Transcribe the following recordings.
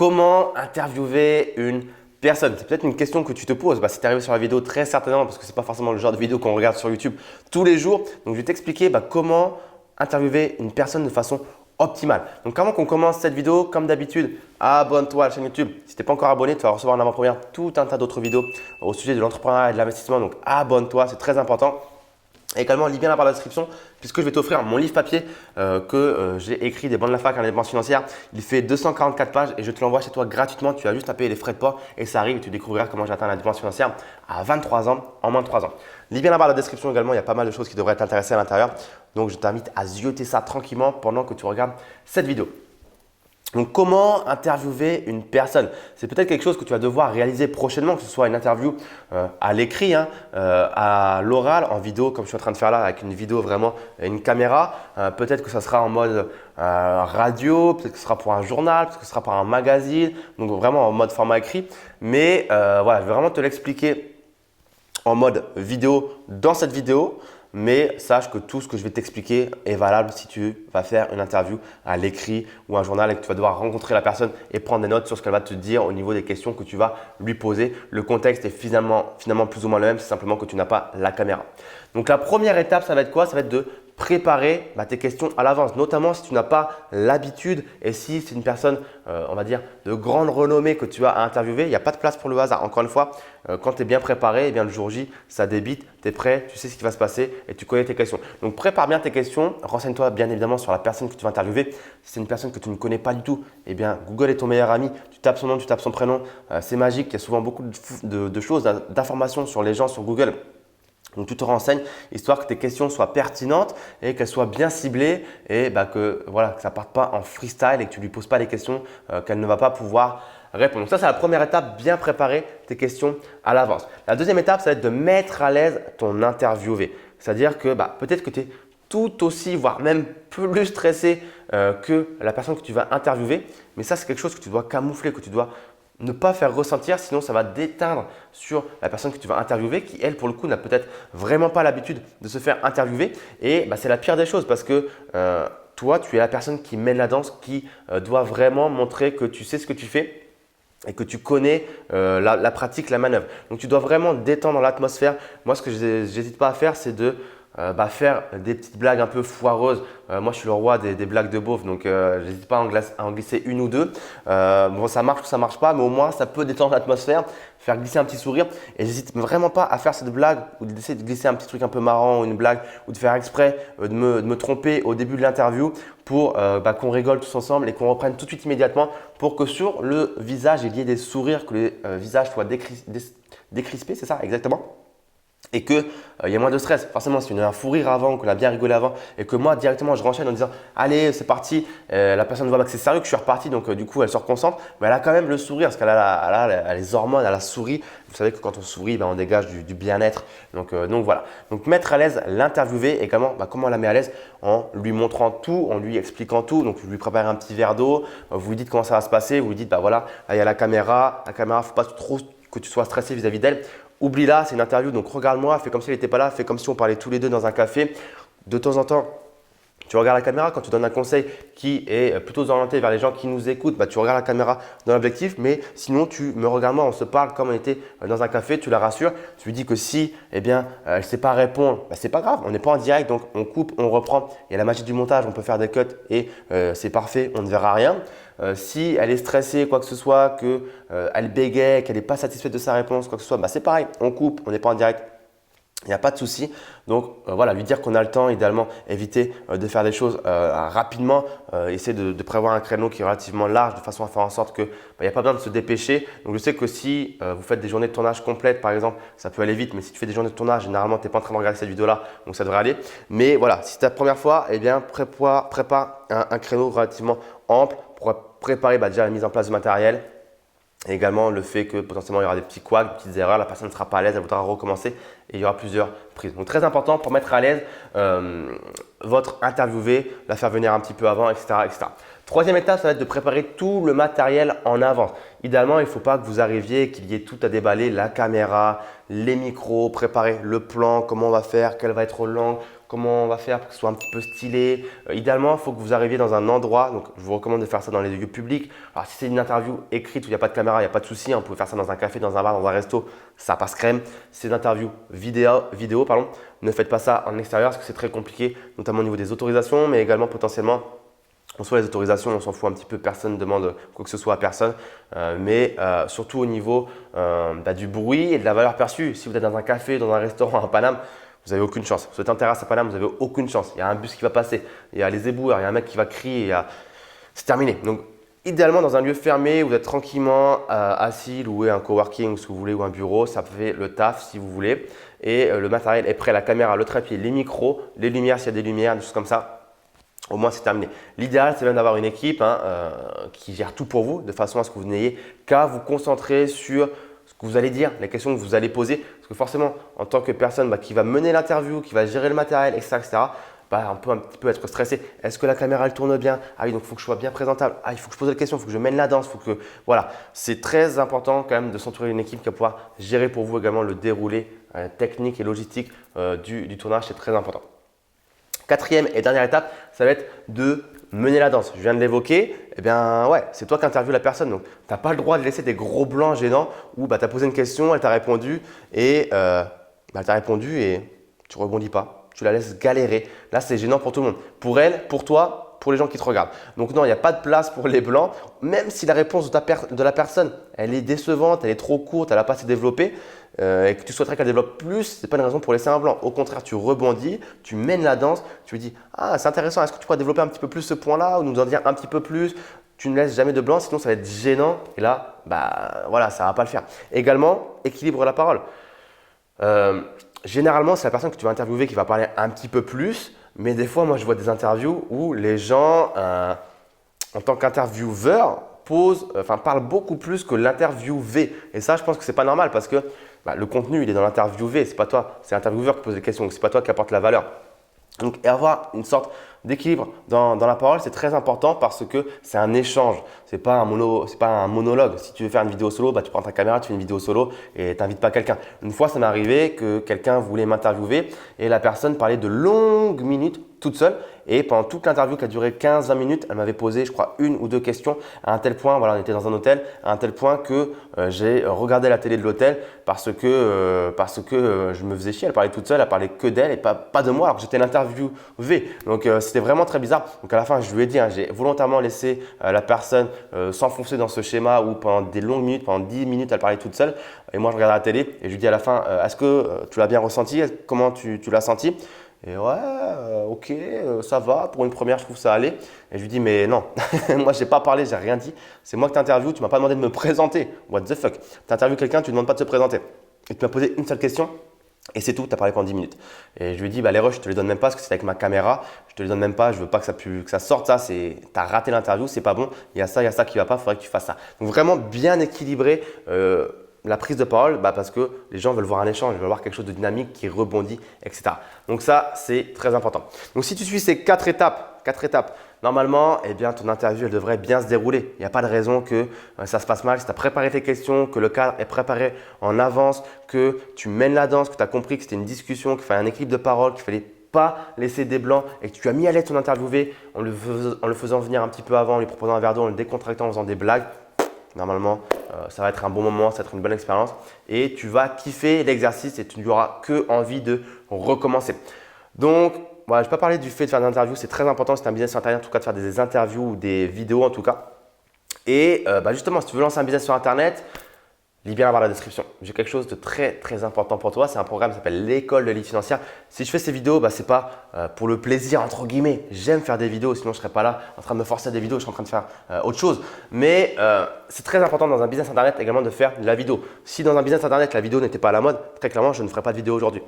Comment interviewer une personne? C'est peut-être une question que tu te poses. Si tu es arrivé sur la vidéo, très certainement, parce que ce n'est pas forcément le genre de vidéo qu'on regarde sur YouTube tous les jours. Donc, je vais t'expliquer comment interviewer une personne de façon optimale. Donc, avant qu'on commence cette vidéo, comme d'habitude, abonne-toi à la chaîne YouTube. Si tu n'es pas encore abonné, tu vas recevoir en avant-première tout un tas d'autres vidéos au sujet de l'entrepreneuriat et de l'investissement. Donc, abonne-toi, c'est très important. Et également, lis bien la barre de description puisque je vais t'offrir mon livre papier que j'ai écrit des bancs de la fac en indépendance financière. Il fait 244 pages et je te l'envoie chez toi gratuitement. Tu as juste à payer les frais de port et ça arrive et tu découvriras comment j'ai atteint l'indépendance financière à 23 ans en moins de 3 ans. Lis bien la barre de description également, il y a pas mal de choses qui devraient t'intéresser à l'intérieur. Donc, je t'invite à zioter ça tranquillement pendant que tu regardes cette vidéo. Donc, comment interviewer une personne? C'est peut-être quelque chose que tu vas devoir réaliser prochainement, que ce soit une interview à l'écrit, à l'oral, en vidéo, comme je suis en train de faire là, avec une vidéo vraiment, une caméra. Peut-être que ça sera en mode radio, peut-être que ce sera pour un journal, peut-être que ce sera pour un magazine, donc vraiment en mode format écrit. Mais voilà, je vais vraiment te l'expliquer en mode vidéo dans cette vidéo. Mais sache que tout ce que je vais t'expliquer est valable si tu vas faire une interview à l'écrit ou un journal et que tu vas devoir rencontrer la personne et prendre des notes sur ce qu'elle va te dire au niveau des questions que tu vas lui poser. Le contexte est finalement plus ou moins le même, c'est simplement que tu n'as pas la caméra. Donc la première étape, ça va être quoi? Ça va être de préparer tes questions à l'avance, notamment si tu n'as pas l'habitude et si c'est une personne, on va dire, de grande renommée que tu as à interviewer, il n'y a pas de place pour le hasard. Encore une fois, quand tu es bien préparé, le jour J, ça débite, tu es prêt, tu sais ce qui va se passer et tu connais tes questions. Donc, prépare bien tes questions, renseigne-toi bien évidemment sur la personne que tu vas interviewer. Si c'est une personne que tu ne connais pas du tout, Google est ton meilleur ami, tu tapes son nom, tu tapes son prénom, c'est magique, il y a souvent beaucoup de choses, d'informations sur les gens sur Google. Donc, tu te renseignes histoire que tes questions soient pertinentes et qu'elles soient bien ciblées et que ça ne parte pas en freestyle et que tu ne lui poses pas les questions qu'elle ne va pas pouvoir répondre. Donc, ça, c'est la première étape, bien préparer tes questions à l'avance. La deuxième étape, ça va être de mettre à l'aise ton interviewé. C'est-à-dire que peut-être que tu es tout aussi, voire même plus stressé que la personne que tu vas interviewer. Mais ça, c'est quelque chose que tu dois camoufler, que tu dois ne pas faire ressentir, sinon ça va déteindre sur la personne que tu vas interviewer qui, elle, pour le coup, n'a peut-être vraiment pas l'habitude de se faire interviewer. Et c'est la pire des choses parce que toi, tu es la personne qui mène la danse, qui doit vraiment montrer que tu sais ce que tu fais et que tu connais la pratique, la manœuvre. Donc, tu dois vraiment détendre l'atmosphère. Moi, ce que je n'hésite pas à faire, c'est de faire des petites blagues un peu foireuses. Moi, je suis le roi des blagues de beauf, donc j'hésite pas à en glisser une ou deux. Bon, ça marche ou ça marche pas, mais au moins, ça peut détendre l'atmosphère, faire glisser un petit sourire. Et j'hésite vraiment pas à faire cette blague ou d'essayer de glisser un petit truc un peu marrant ou une blague ou de faire exprès de me tromper au début de l'interview pour qu'on rigole tous ensemble et qu'on reprenne tout de suite immédiatement pour que sur le visage, il y ait des sourires, que les visages soient décrispés, c'est ça exactement? Et qu'il y a moins de stress. Forcément, si on a un fou rire avant, qu'on a bien rigolé avant et que moi, directement, je renchaîne en disant « Allez, c'est parti », la personne voit que c'est sérieux, que je suis reparti, donc du coup, elle se reconcentre. Mais elle a quand même le sourire parce qu'elle a les hormones, elle a sourit. Vous savez que quand on sourit, on dégage du bien-être. Donc voilà. Donc, mettre à l'aise l'interviewé et comment la met à l'aise en lui montrant tout, en lui expliquant tout. Donc, vous lui préparez un petit verre d'eau, vous lui dites comment ça va se passer, vous lui dites voilà, là, il y a la caméra. La caméra, il ne faut pas trop que tu sois stressé vis-à-vis d'elle. Oublie-la, c'est une interview, donc regarde-moi, fais comme si elle n'était pas là, fais comme si on parlait tous les deux dans un café. De temps en temps, tu regardes la caméra quand tu donnes un conseil qui est plutôt orienté vers les gens qui nous écoutent, tu regardes la caméra dans l'objectif, mais sinon tu me regardes moi, on se parle comme on était dans un café, tu la rassures, tu lui dis que si elle ne sait pas répondre, c'est pas grave, on n'est pas en direct, donc on coupe, on reprend. Il y a la magie du montage, on peut faire des cuts et c'est parfait, on ne verra rien. Si elle est stressée, quoi que ce soit, qu'elle bégaye, qu'elle n'est pas satisfaite de sa réponse, quoi que ce soit, c'est pareil, on coupe, on n'est pas en direct. Il n'y a pas de souci. Donc voilà, lui dire qu'on a le temps, idéalement, éviter de faire des choses rapidement, essayer de prévoir un créneau qui est relativement large de façon à faire en sorte qu'il n'y a pas besoin de se dépêcher. Donc je sais que si vous faites des journées de tournage complètes, par exemple, ça peut aller vite, mais si tu fais des journées de tournage, généralement, tu n'es pas en train de regarder cette vidéo-là, donc ça devrait aller. Mais voilà, si c'est ta première fois, prépare un créneau relativement ample pour préparer déjà la mise en place du matériel. Et également le fait que potentiellement il y aura des petits couacs, des petites erreurs, la personne ne sera pas à l'aise, elle voudra recommencer et il y aura plusieurs prises. Donc très important pour mettre à l'aise votre interviewé, la faire venir un petit peu avant, etc., etc. Troisième étape, ça va être de préparer tout le matériel en avance. Idéalement, il ne faut pas que vous arriviez, qu'il y ait tout à déballer, la caméra, les micros, préparer le plan, comment on va faire, quel va être l'angle, comment on va faire pour que ce soit un petit peu stylé. Idéalement, il faut que vous arriviez dans un endroit, donc je vous recommande de faire ça dans les lieux publics. Alors si c'est une interview écrite où il n'y a pas de caméra, il n'y a pas de souci, hein, vous pouvez faire ça dans un café, dans un bar, dans un resto, ça passe crème. Si c'est une interview vidéo, pardon, ne faites pas ça en extérieur parce que c'est très compliqué, notamment au niveau des autorisations, mais également potentiellement en soi, les autorisations, on s'en fout un petit peu, personne ne demande quoi que ce soit à personne, mais surtout au niveau du bruit et de la valeur perçue. Si vous êtes dans un café, dans un restaurant à Paname, vous n'avez aucune chance. Si vous êtes en terrasse à Paname, vous n'avez aucune chance. Il y a un bus qui va passer, il y a les éboueurs, il y a un mec qui va crier, c'est terminé. Donc, idéalement, dans un lieu fermé, où vous êtes tranquillement assis, louer un coworking si vous voulez ou un bureau, ça fait le taf si vous voulez. Et le matériel est prêt, la caméra, le trépied, les micros, les lumières s'il y a des lumières, des choses comme ça. Au moins, c'est terminé. L'idéal, c'est même d'avoir une équipe qui gère tout pour vous, de façon à ce que vous n'ayez qu'à vous concentrer sur ce que vous allez dire, les questions que vous allez poser. Parce que forcément, en tant que personne qui va mener l'interview, qui va gérer le matériel, etc., on peut un petit peu être stressé. Est-ce que la caméra elle tourne bien? Ah oui, donc il faut que je sois bien présentable. Ah, il faut que je pose la question, il faut que je mène la danse. Voilà, c'est très important quand même de s'entourer d'une équipe qui va pouvoir gérer pour vous également le déroulé technique et logistique du tournage. C'est très important. Quatrième et dernière étape, ça va être de mener la danse. Je viens de l'évoquer, c'est toi qui interviews la personne. Donc, tu n'as pas le droit de laisser des gros blancs gênants où tu as posé une question, elle t'a répondu et tu ne rebondis pas. Tu la laisses galérer. Là, c'est gênant pour tout le monde. Pour elle, pour toi, pour les gens qui te regardent. Donc non, il n'y a pas de place pour les blancs, même si la réponse de la personne, elle est décevante, elle est trop courte, elle n'a pas assez développé. Et que tu souhaiterais qu'elle développe plus, ce n'est pas une raison pour laisser un blanc. Au contraire, tu rebondis, tu mènes la danse, tu lui dis « Ah, c'est intéressant, est-ce que tu pourrais développer un petit peu plus ce point-là ou nous en dire un petit peu plus ?» Tu ne laisses jamais de blanc, sinon ça va être gênant et là, ça ne va pas le faire. Également, équilibre la parole. Généralement, c'est la personne que tu vas interviewer qui va parler un petit peu plus, mais des fois, moi, je vois des interviews où les gens, en tant qu'intervieweur, parlent beaucoup plus que l'interviewé. Et ça, je pense que ce n'est pas normal parce que le contenu, il est dans l'interviewé, c'est pas toi, c'est l'intervieweur qui pose les questions, donc c'est pas toi qui apporte la valeur. Donc, avoir une sorte d'équilibre dans la parole, c'est très important parce que c'est un échange. C'est pas un monologue. Si tu veux faire une vidéo solo, tu prends ta caméra, tu fais une vidéo solo et tu n'invites pas quelqu'un. Une fois, ça m'est arrivé que quelqu'un voulait m'interviewer et la personne parlait de longues minutes toute seule. Et pendant toute l'interview qui a duré 15-20 minutes, elle m'avait posé, je crois, une ou deux questions à un tel point, on était dans un hôtel, à un tel point que j'ai regardé la télé de l'hôtel parce que je me faisais chier. Elle parlait toute seule, elle parlait que d'elle et pas de moi alors que j'étais l'interviewé. Donc, c'était vraiment très bizarre. Donc, à la fin, je lui ai dit, j'ai volontairement laissé la personne s'enfoncer dans ce schéma où pendant des longues minutes, pendant 10 minutes, elle parlait toute seule. Et moi, je regardais la télé et je lui dis à la fin, est-ce que tu l'as bien ressenti? Comment tu l'as senti? Et ok, ça va, pour une première, je trouve ça allait. Et je lui dis, mais non, moi, je n'ai pas parlé, j'ai rien dit. C'est moi que tu interviews, tu ne m'as pas demandé de me présenter. What the fuck? Tu interviews quelqu'un, tu ne demandes pas de se présenter. Et tu m'as posé une seule question et c'est tout, tu as parlé pendant 10 minutes. Et je lui ai dit, les rushs, je ne te les donne même pas parce que c'est avec ma caméra. Je ne te les donne même pas, je ne veux pas que ça sorte ça. Tu as raté l'interview, c'est pas bon. Il y a ça qui ne va pas, il faudrait que tu fasses ça. Donc, vraiment bien équilibrer la prise de parole parce que les gens veulent voir un échange, ils veulent voir quelque chose de dynamique qui rebondit, etc. Donc ça, c'est très important. Donc si tu suis ces quatre étapes, normalement, ton interview elle devrait bien se dérouler. Il n'y a pas de raison que ça se passe mal. Si tu as préparé tes questions, que le cadre est préparé en avance, que tu mènes la danse, que tu as compris que c'était une discussion, qu'il fallait un équilibre de parole, qu'il fallait pas laisser des blancs et que tu as mis à l'aise ton interviewé en le faisant venir un petit peu avant, en lui proposant un verre d'eau, en le décontractant, en faisant des blagues. Normalement, ça va être un bon moment, ça va être une bonne expérience et tu vas kiffer l'exercice et tu n'auras que envie de recommencer. Donc, je ne vais pas parler du fait de faire des interviews, c'est très important si tu as un business sur Internet, en tout cas de faire des interviews ou des vidéos en tout cas. Et justement, si tu veux lancer un business sur Internet, lis bien la barre de la description. J'ai quelque chose de très très important pour toi. C'est un programme qui s'appelle l'école de l'élite financière. Si je fais ces vidéos, ce n'est pas pour le plaisir entre guillemets. J'aime faire des vidéos, sinon je ne serais pas là en train de me forcer à des vidéos. Je serais en train de faire autre chose. Mais c'est très important dans un business Internet également de faire de la vidéo. Si dans un business Internet, la vidéo n'était pas à la mode, très clairement, je ne ferais pas de vidéo aujourd'hui.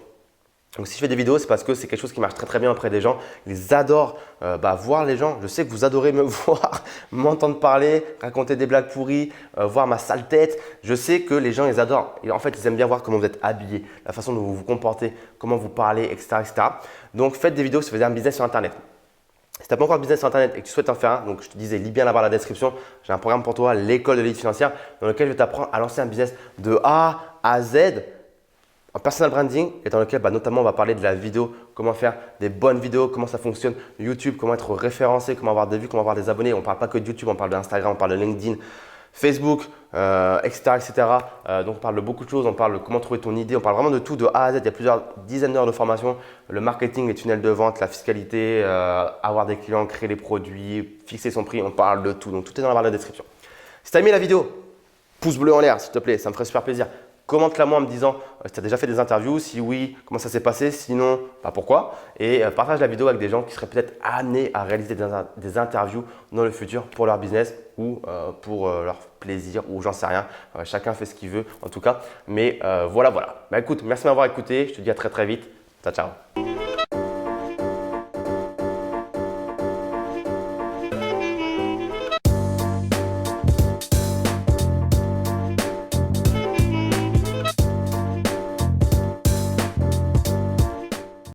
Donc, si je fais des vidéos, c'est parce que c'est quelque chose qui marche très très bien auprès des gens. Ils adorent voir les gens. Je sais que vous adorez me voir, m'entendre parler, raconter des blagues pourries, voir ma sale tête. Je sais que les gens, ils adorent. Et en fait, ils aiment bien voir comment vous êtes habillé, la façon dont vous vous comportez, comment vous parlez, etc. etc. Donc, faites des vidéos si vous faites un business sur Internet. Si tu n'as pas encore de business sur Internet et que tu souhaites en faire un, donc je te disais, lis bien la barre de la description. J'ai un programme pour toi, l'école de l'élite financière, dans lequel je vais t'apprendre à lancer un business de A à Z en personal branding et dans lequel notamment on va parler de la vidéo, comment faire des bonnes vidéos, comment ça fonctionne, YouTube, comment être référencé, comment avoir des vues, comment avoir des abonnés. On ne parle pas que de YouTube, on parle d'Instagram, on parle de LinkedIn, Facebook, etc. etc. Donc on parle de beaucoup de choses, on parle de comment trouver ton idée, on parle vraiment de tout de A à Z. Il y a plusieurs dizaines d'heures de formation, le marketing, les tunnels de vente, la fiscalité, avoir des clients, créer les produits, fixer son prix, on parle de tout. Donc tout est dans la barre de description. Si tu as aimé la vidéo, pouce bleu en l'air s'il te plaît, ça me ferait super plaisir. Commente-la moi en me disant si tu as déjà fait des interviews, si oui, comment ça s'est passé, sinon, pourquoi. Et partage la vidéo avec des gens qui seraient peut-être amenés à réaliser des interviews dans le futur pour leur business ou pour leur plaisir ou j'en sais rien. Chacun fait ce qu'il veut en tout cas. Mais voilà. Écoute, merci de m'avoir écouté. Je te dis à très très vite. Ciao, ciao.